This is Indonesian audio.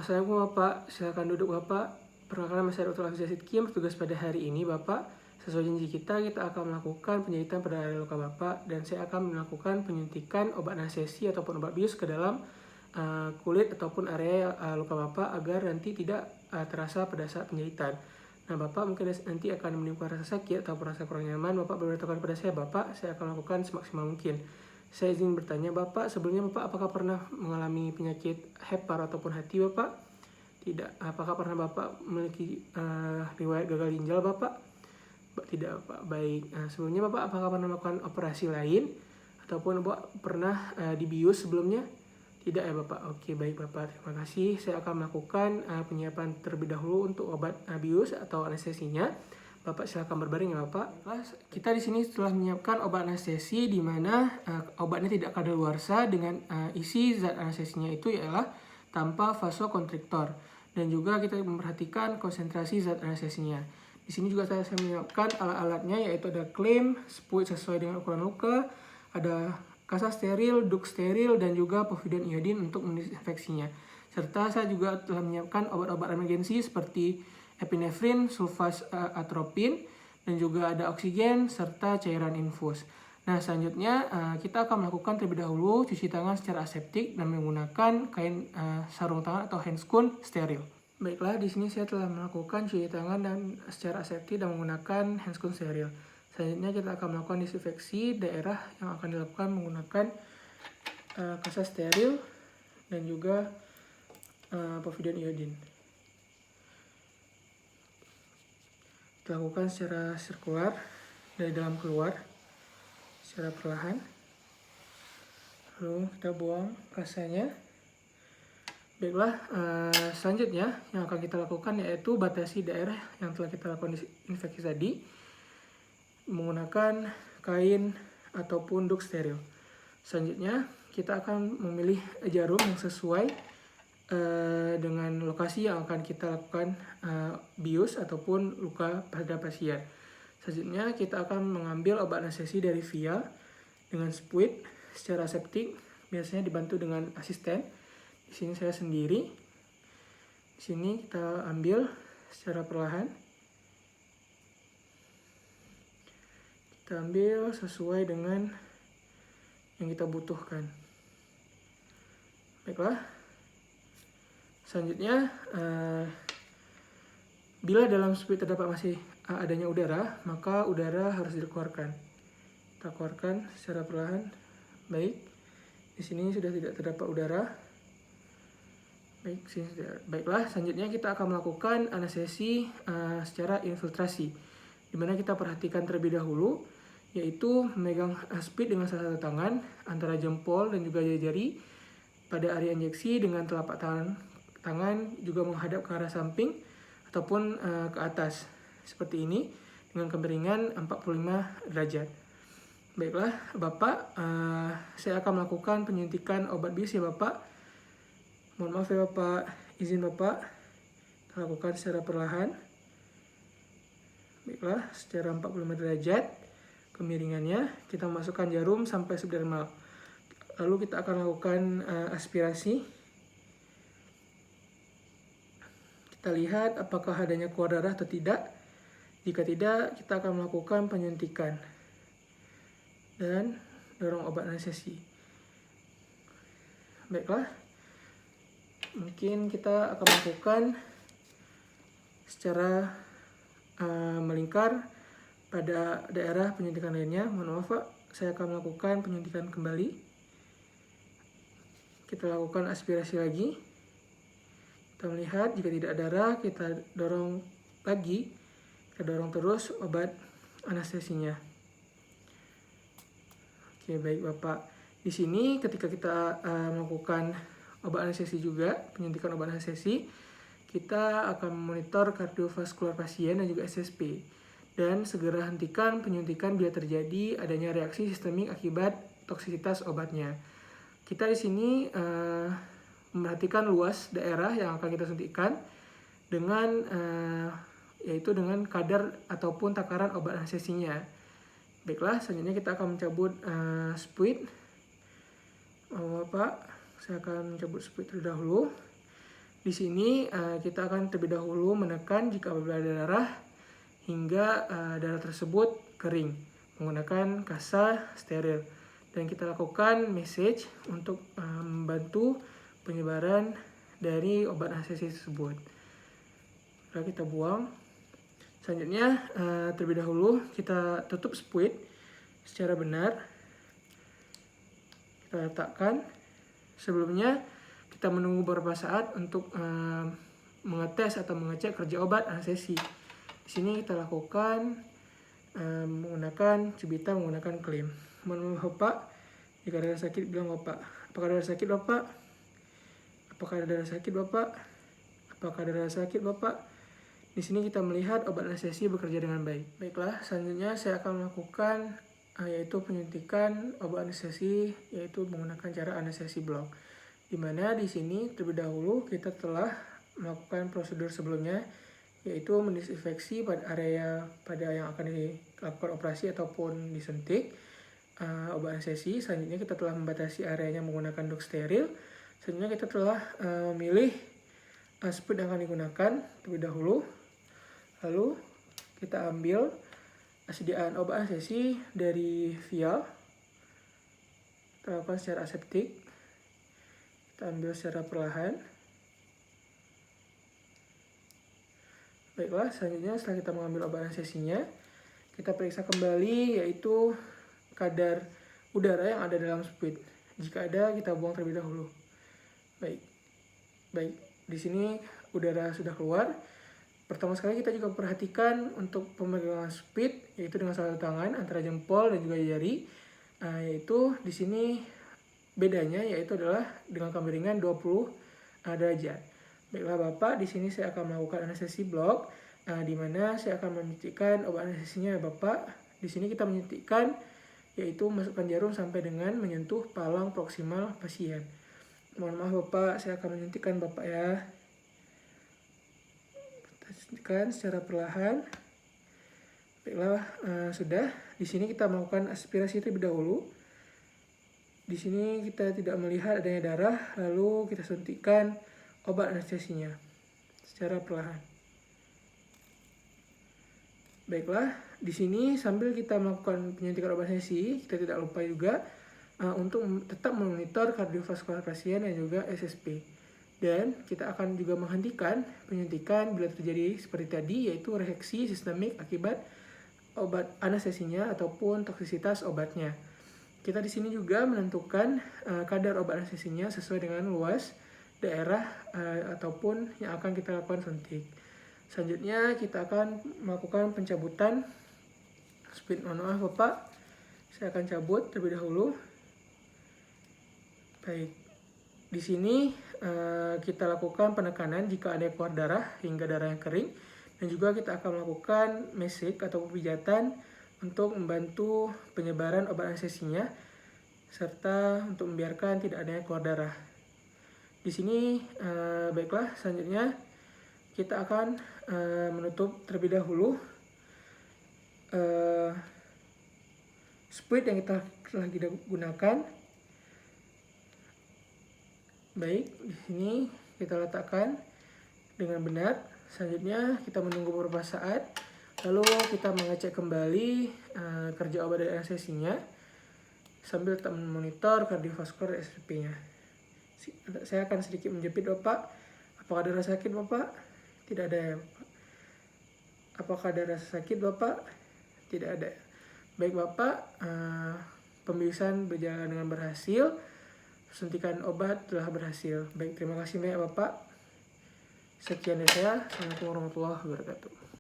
Assalamualaikum Bapak, silakan duduk Bapak. Perkenalkan nama saya Dr. Afizah Sidki, bertugas pada hari ini Bapak. Sesuai janji kita akan melakukan penjahitan pada area luka Bapak dan saya akan melakukan penyuntikan obat anestesi ataupun obat bius ke dalam kulit ataupun area luka Bapak agar nanti tidak terasa pada saat penjahitan. Nah Bapak mungkin nanti akan menimbulkan rasa sakit atau rasa kurang nyaman, Bapak beritahukan kepada saya Bapak, saya akan melakukan semaksimal mungkin. Saya izin bertanya Bapak, sebelumnya Bapak apakah pernah mengalami penyakit hepar ataupun hati Bapak? Tidak. Apakah pernah Bapak memiliki riwayat gagal ginjal Bapak? Tidak Bapak. Baik. Sebelumnya Bapak apakah pernah melakukan operasi lain? Ataupun Bapak pernah dibius sebelumnya? Tidak ya Bapak. Oke baik Bapak. Terima kasih. Saya akan melakukan penyiapan terlebih dahulu untuk obat bius atau anestesinya. Bapak silakan berbaring ya Bapak. Kita di sini telah menyiapkan obat anestesi di mana obatnya tidak kadaluarsa dengan isi zat anestesinya itu ialah tanpa vasokonstriktor dan juga kita memperhatikan konsentrasi zat anestesinya. Di sini juga saya menyiapkan alat-alatnya yaitu ada klem, spuit sesuai dengan ukuran luka, ada kasa steril, duk steril dan juga povidone iodine untuk mendesinfeksinya. Serta saya juga telah menyiapkan obat-obat emergensi seperti epinefrin, sulfas atropin, dan juga ada oksigen serta cairan infus. Nah selanjutnya kita akan melakukan terlebih dahulu cuci tangan secara aseptik dan menggunakan kain sarung tangan atau handscoon steril. Baiklah, di sini saya telah melakukan cuci tangan dan secara aseptik dan menggunakan handscoon steril. Selanjutnya kita akan melakukan disinfeksi daerah yang akan dilakukan menggunakan kasa steril dan juga povidone iodine. Dilakukan secara sirkular dari dalam keluar secara perlahan, lalu kita buang kasanya. Baiklah, selanjutnya yang akan kita lakukan yaitu batasi daerah yang telah kita lakukan disinfeksi tadi menggunakan kain ataupun duk steril. Selanjutnya kita akan memilih jarum yang sesuai dengan lokasi yang akan kita lakukan bius ataupun luka pada pasien. Selanjutnya kita akan mengambil obat anestesi dari vial dengan spuit secara aseptik, biasanya dibantu dengan asisten. Di sini saya sendiri. Di sini kita ambil secara perlahan. Kita ambil sesuai dengan yang kita butuhkan. Baiklah. Selanjutnya, bila dalam spuit terdapat masih adanya udara, maka udara harus dikeluarkan. Kita keluarkan secara perlahan. Baik, di sini sudah tidak terdapat udara. Baik, sini sudah. Baiklah, selanjutnya kita akan melakukan anestesi secara infiltrasi, di mana kita perhatikan terlebih dahulu, yaitu memegang spuit dengan salah satu tangan antara jempol dan juga jari pada area injeksi dengan telapak tangan juga menghadap ke arah samping ataupun ke atas seperti ini dengan kemiringan 45 derajat. Baiklah Bapak, saya akan melakukan penyuntikan obat bius ya Bapak. Mohon maaf ya Bapak, izin Bapak kita lakukan secara perlahan. Baiklah, secara 45 derajat kemiringannya kita masukkan jarum sampai subdermal. Lalu kita akan lakukan aspirasi. Kita lihat apakah adanya keluar darah atau tidak. Jika tidak, kita akan melakukan penyuntikan dan dorong obat anestesi. Baiklah, mungkin kita akan melakukan secara melingkar pada daerah penyuntikan lainnya. Mohon maaf Pak, saya akan melakukan penyuntikan kembali. Kita lakukan aspirasi lagi. Kita melihat jika tidak ada darah, kita dorong lagi, kita dorong terus obat anestesinya. Oke baik Bapak. Di sini ketika kita melakukan obat anestesi juga, penyuntikan obat anestesi, kita akan memonitor kardiovaskular pasien dan juga SSP. Dan segera hentikan penyuntikan bila terjadi adanya reaksi sistemik akibat toksisitas obatnya. Kita di sini memperhatikan luas daerah yang akan kita suntikkan dengan yaitu dengan kadar ataupun takaran obat anestesinya. Baiklah, selanjutnya kita akan mencabut spuit. Bapak, saya akan mencabut spuit terlebih dahulu. Di sini kita akan terlebih dahulu menekan jika apabila ada darah hingga darah tersebut kering menggunakan kasa steril. Dan kita lakukan massage untuk membantu penyebaran dari obat anestesi tersebut. Lalu kita buang. Selanjutnya terlebih dahulu kita tutup spuit secara benar. Kita letakkan. Sebelumnya kita menunggu beberapa saat untuk mengetes atau mengecek kerja obat anestesi. Di sini kita lakukan menggunakan cubita, menggunakan klem. Mohon maaf Bapak, jika ada sakit bilang Bapak. Apakah ada sakit Bapak? Apakah ada sakit Bapak? Apakah ada sakit Bapak? Di sini kita melihat obat anestesi bekerja dengan baik. Baiklah, selanjutnya saya akan melakukan yaitu penyuntikan obat anestesi, yaitu menggunakan cara anestesi blok. Di mana di sini terlebih dahulu kita telah melakukan prosedur sebelumnya, yaitu mendisinfeksi pada area yang akan dilakukan operasi ataupun disuntik obat anestesi. Selanjutnya kita telah membatasi areanya menggunakan dok steril. Selanjutnya kita telah memilih spuit yang akan digunakan terlebih dahulu. Lalu kita ambil sediaan obat anestesi dari vial. Kita lakukan secara aseptik. Kita ambil secara perlahan. Baiklah, selanjutnya setelah kita mengambil obat anestesinya, kita periksa kembali yaitu kadar udara yang ada dalam spuit. Jika ada, kita buang terlebih dahulu. Baik. Di sini udara sudah keluar. Pertama sekali kita juga perhatikan untuk pemegangan spuit, yaitu dengan satu tangan antara jempol dan juga jari. Yaitu di sini bedanya yaitu adalah dengan kemiringan 20 derajat. Baiklah Bapak, di sini saya akan melakukan anestesi blok, di mana saya akan menyuntikkan obat anestesinya Bapak. Di sini kita menyuntikkan yaitu masukkan jarum sampai dengan menyentuh palang proksimal pasien. Mohon maaf Bapak, saya akan menyuntikkan Bapak ya. Kita suntikkan secara perlahan. Baiklah, sudah. Di sini kita melakukan aspirasi terlebih dahulu. Di sini kita tidak melihat adanya darah, lalu kita suntikkan obat anestesinya secara perlahan. Baiklah, di sini sambil kita melakukan penyuntikan obat anestesi, kita tidak lupa juga untuk tetap memonitor kardiovaskular pasien dan juga SSP. Dan kita akan juga menghentikan penyuntikan bila terjadi seperti tadi, yaitu reaksi sistemik akibat obat anestesinya ataupun toksisitas obatnya. Kita di sini juga menentukan kadar obat anestesinya sesuai dengan luas daerah ataupun yang akan kita lakukan suntik. Selanjutnya kita akan melakukan pencabutan spuit. Mohon maaf Bapak, saya akan cabut terlebih dahulu. Baik, di sini kita lakukan penekanan jika ada keluar darah hingga darah yang kering, dan juga kita akan melakukan massage atau pijatan untuk membantu penyebaran obat anestesinya serta untuk membiarkan tidak adanya keluar darah. Di sini baiklah, selanjutnya kita akan menutup terlebih dahulu spuit yang kita telah gunakan. Baik, di sini kita letakkan dengan benar. Selanjutnya kita menunggu beberapa saat, lalu kita mengecek kembali kerja obat dari anestesinya sambil tetap memonitor kardiovaskular SSP-nya. Saya akan sedikit menjepit Bapak. Apakah ada rasa sakit Bapak? Tidak ada ya Bapak. Apakah ada rasa sakit Bapak? Tidak ada. Baik Bapak, pembiusan berjalan dengan berhasil. Suntikan obat telah berhasil. Baik, terima kasih banyak Bapak. Sekian dari saya. Assalamualaikum warahmatullahi wabarakatuh.